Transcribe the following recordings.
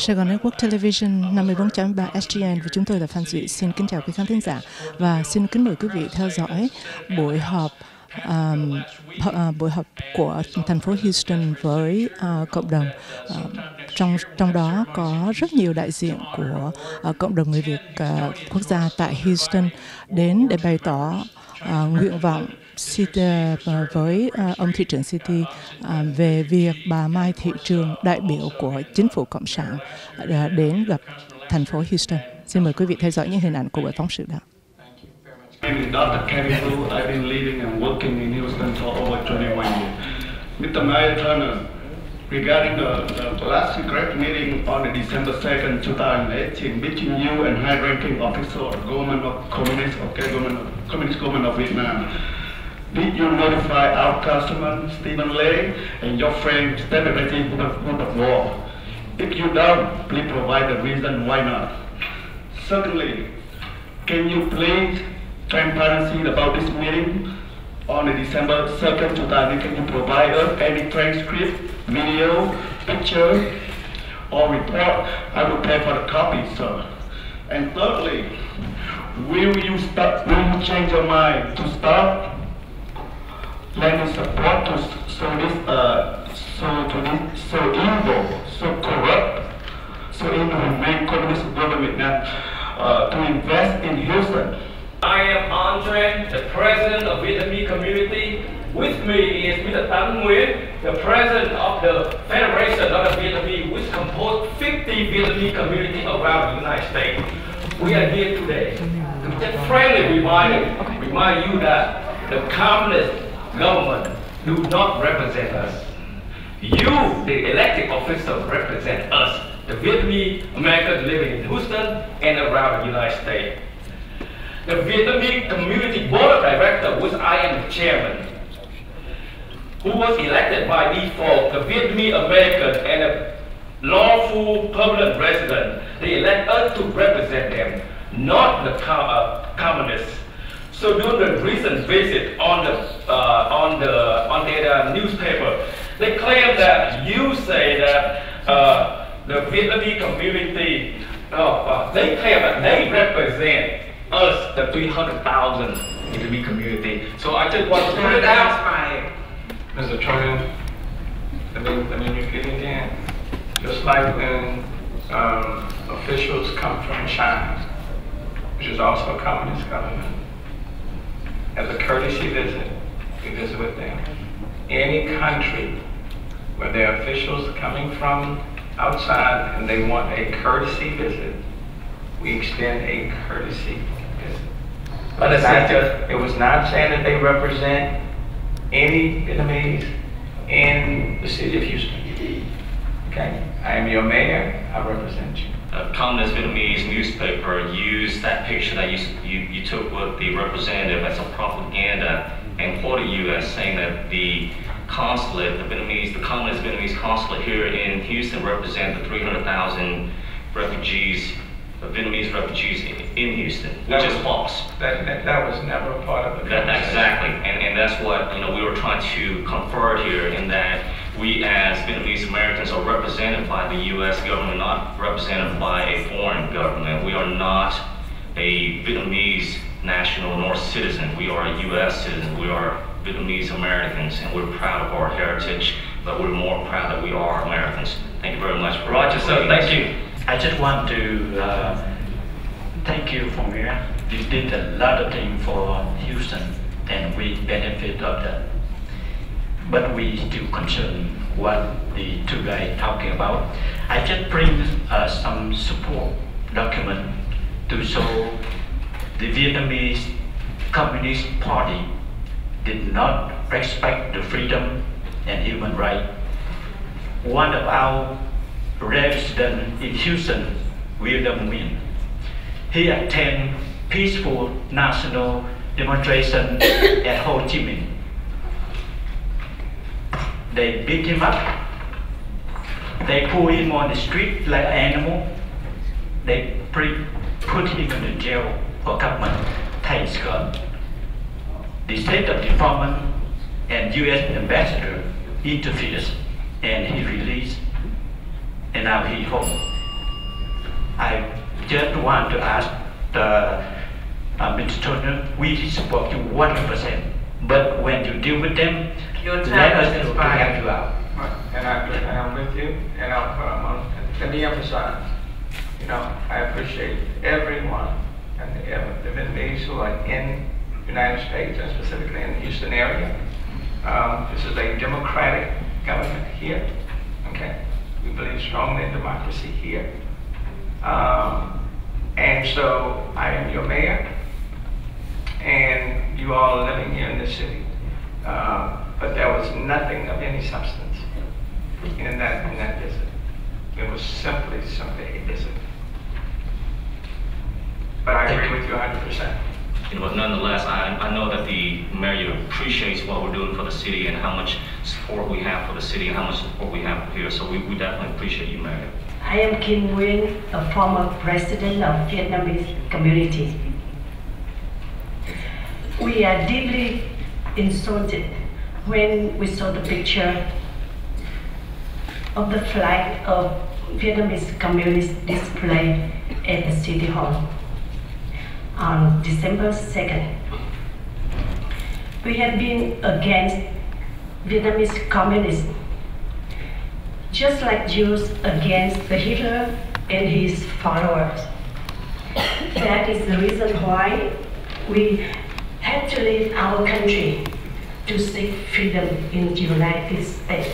Sài Gòn Network Television 54.3 SGN và chúng tôi là Phan Duy. Xin kính chào quý khán thính giả và xin kính mời quý vị theo dõi buổi họp của thành phố Houston với cộng đồng. Trong đó có rất nhiều đại diện của cộng đồng người Việt quốc gia tại Houston đến để bày tỏ nguyện vọng với ông thị trưởng City về việc bà Mai Thị Trường, đại biểu của chính phủ Cộng sản, đến gặp thành phố Houston. Xin mời quý vị theo dõi những hình ảnh của buổi phóng sự đó. I've been living and working in Houston for over 21 years. Mr. Mayor Turner, regarding the last secret meeting on the December 2nd, 2018 between you and high-ranking officials of government of Communist government of Vietnam, did you notify our councilman Stephen Lay and your friend Stephen Reggie Woodward? If you don't, please provide the reason why not. Secondly, can you please transparency about this meeting on the December 2nd, 2000? Can you provide us any transcript, video, picture, or report? I will pay for the copy, sir. And thirdly, will you change your mind to stop lending support to so evil, so corrupt, so inhumane communist government now to invest in Houston? I am Andre, the president of Vietnamese community. With me is Mr. Tan Nguyen, the president of the Federation of the Vietnamese, which composed 50 Vietnamese communities around the United States. We are here today to just friendly remind you that the communist government do not represent us. You, the elected officials, represent us, the Vietnamese Americans living in Houston and around the United States. The Vietnamese Community Board of Directors, which I am the chairman, who was elected by default, the Vietnamese Americans and a lawful permanent resident, they elect us to represent them, not the communists. So during the recent visit on their newspaper, they claim that you say that the Vietnamese community, they claim that they represent us, the 300,000 Vietnamese community. So I just want to put it out. Mr. Chairman, let me repeat again. Just like when officials come from China, which is also a communist government, as a courtesy visit, we visit with them. Any country where there are officials coming from outside and they want a courtesy visit, we extend a courtesy visit. But it was not saying that they represent any Vietnamese in the city of Houston. Okay? I am your mayor, I represent you. A communist Vietnamese newspaper used that picture that you took with the representative as a propaganda and quoted you as saying that the consulate, the communist Vietnamese consulate here in Houston represent the 300,000 refugees, Vietnamese refugees in Houston, which is false. That was never a part of the conversation. Exactly, and that's what we were trying to confer here, in that we as Vietnamese Americans are represented by the U.S. government, not represented by a foreign government. We are not a Vietnamese national nor citizen. We are a U.S. citizen. We are Vietnamese Americans, and we're proud of our heritage, but we're more proud that we are Americans. Thank you very much. Roger, sir. Thank you. I just want to thank you for me. You did a lot of things for Houston, and we benefit of that. But we still concerned what the two guys talking about. I just bring some support document to show the Vietnamese Communist Party did not respect the freedom and human rights. One of our residents in Houston, William Nguyen, he attended peaceful national demonstration at Ho Chi Minh. They beat him up. They pull him on the street like an animal. They put him in the jail for a couple months. Thanks God. The State Department and U.S. ambassador interferes, and he released, and now he's home. just want to ask Mr. Turner, we support you 100%. But when you deal with them, let us know to help you out. And I'm with you, and let me emphasize, I appreciate everyone and the Vietnamese who are in the United States, and specifically in the Houston area. This is a democratic government here, okay? We believe strongly in democracy here. And so I am your mayor, and you all are living here in this city. But there was nothing of any substance in that visit. It was simply a visit. But I agree with you 100%. But nonetheless, I know that the mayor appreciates what we're doing for the city and how much support we have for the city and how much support we have here. So we definitely appreciate you, Mayor. I am Kim Nguyen, a former president of Vietnamese community. We are deeply insulted when we saw the picture of the flag of Vietnamese communists displayed at the City Hall on December 2nd. We have been against Vietnamese communists, just like Jews against Hitler and his followers. That is the reason why we had to leave our country to seek freedom in the United States,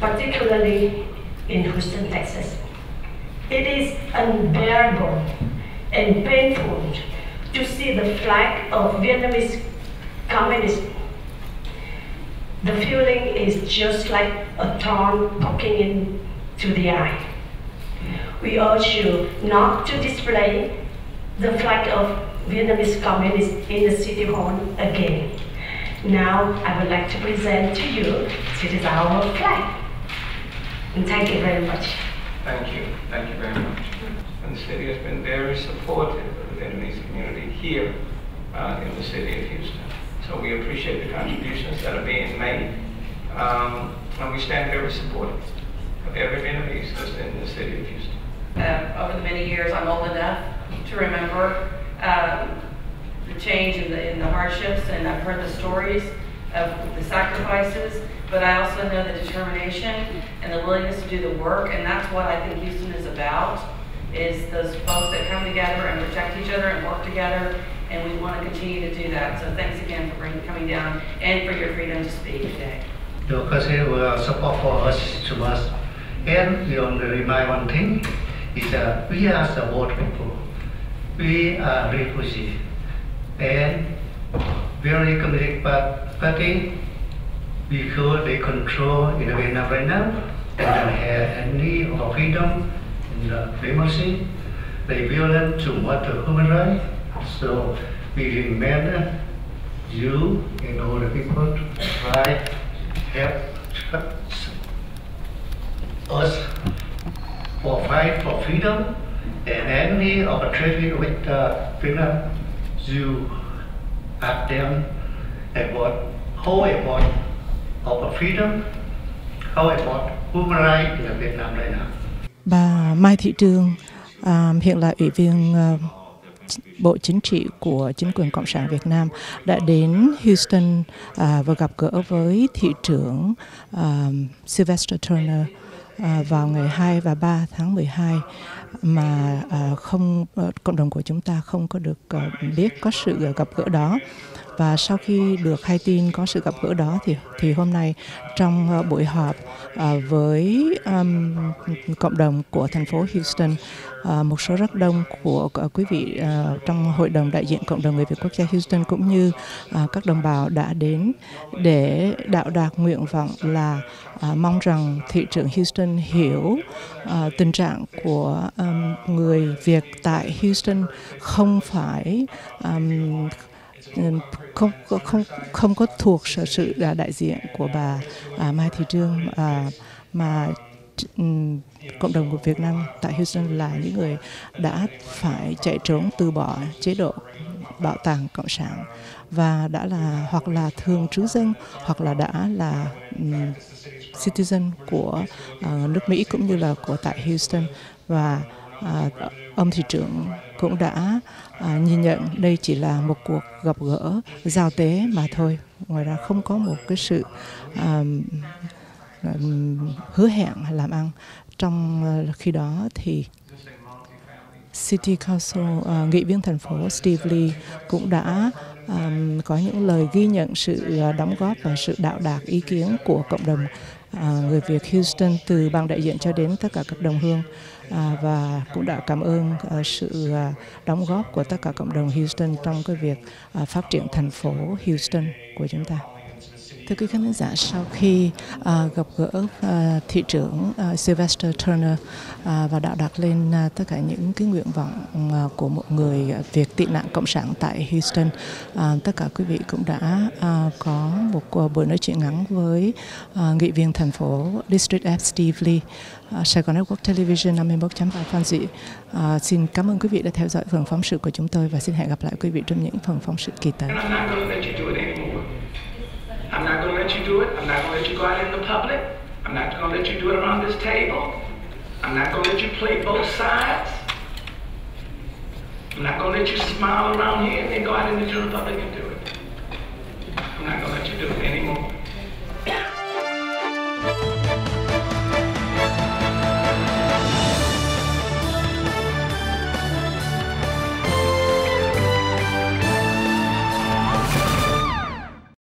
particularly in Houston, Texas. It is unbearable and painful to see the flag of Vietnamese communists. The feeling is just like a thorn poking into the eye. We urge you not to display the flag of Vietnamese communists in the City Hall again. Now I would like to present to you, this is our flag. And thank you very much. Thank you very much. And the city has been very supportive of the Vietnamese community here in the city of Houston. So we appreciate the contributions that are being made. And we stand very supportive of every Vietnamese that's in the city of Houston. Over the many years, I'm old enough to remember the change in the hardships, and I've heard the stories of the sacrifices, but I also know the determination and the willingness to do the work, and that's what I think Houston is about, is those folks that come together and protect each other and work together, and we want to continue to do that. So thanks again for coming down and for your freedom to speak today. Democracy will support for us to us. And we only remind one thing, is that we are the vote people. We are refugees. And very committed party, because they control in Vietnam right now, and don't have any of freedom and democracy. They violate too much of human rights. So we demand you and all the people to try to help us for fight for freedom and any opportunity with Vietnam. You ask them about how about of freedom, how about human rights in Vietnam right now. Bà Mai Thị Trường hiện là ủy viên Bộ Chính trị của chính quyền Cộng sản Việt Nam đã đến Houston và gặp gỡ với thị trưởng Sylvester Turner vào ngày 2 và 3 tháng 12 mà cộng đồng của chúng ta không có được biết có sự gặp gỡ đó. Và sau khi được hay tin có sự gặp gỡ đó thì hôm nay trong buổi họp với cộng đồng của thành phố Houston, một số rất đông của quý vị trong Hội đồng đại diện Cộng đồng người Việt Quốc gia Houston cũng như các đồng bào đã đến để đạo đạc nguyện vọng là mong rằng thị trưởng Houston hiểu tình trạng của người Việt tại Houston không phải không có thuộc sự đại diện của bà Mai Thị Trường, mà cộng đồng của Việt Nam tại Houston là những người đã phải chạy trốn từ bỏ chế độ bảo tàng cộng sản và đã là hoặc là thường trú dân hoặc là đã là citizen của nước Mỹ cũng như là của tại Houston, và ông thị trưởng cũng đã nhìn nhận đây chỉ là một cuộc gặp gỡ giao tế mà thôi. Ngoài ra không có một cái sự hứa hẹn làm ăn. Trong khi đó thì City Council, nghị viên thành phố Steve Lee cũng đã có những lời ghi nhận sự đóng góp và sự đạo đạc ý kiến của cộng đồng người Việt Houston, từ ban đại diện cho đến tất cả các đồng hương, và cũng đã cảm ơn sự đóng góp của tất cả cộng đồng Houston trong cái việc phát triển thành phố Houston của chúng ta. Thưa quý khán giả, sau khi gặp gỡ thị trưởng Sylvester Turner và đạo đặt lên tất cả những cái nguyện vọng của một người Việt tị nạn cộng sản tại Houston, tất cả quý vị cũng đã có một buổi nói chuyện ngắn với nghị viên thành phố District F Steve Lee. Sài Gòn Network Television 51.3 Phan Dị xin cảm ơn quý vị đã theo dõi phần phóng sự của chúng tôi, và xin hẹn gặp lại quý vị trong những phần phóng sự kỳ tới. I'm not going to let you do it. I'm not going to let you go out in the public. I'm not going to let you do it around this table. I'm not going to let you play both sides. I'm not going to let you smile around here and then go out in the general public and do it.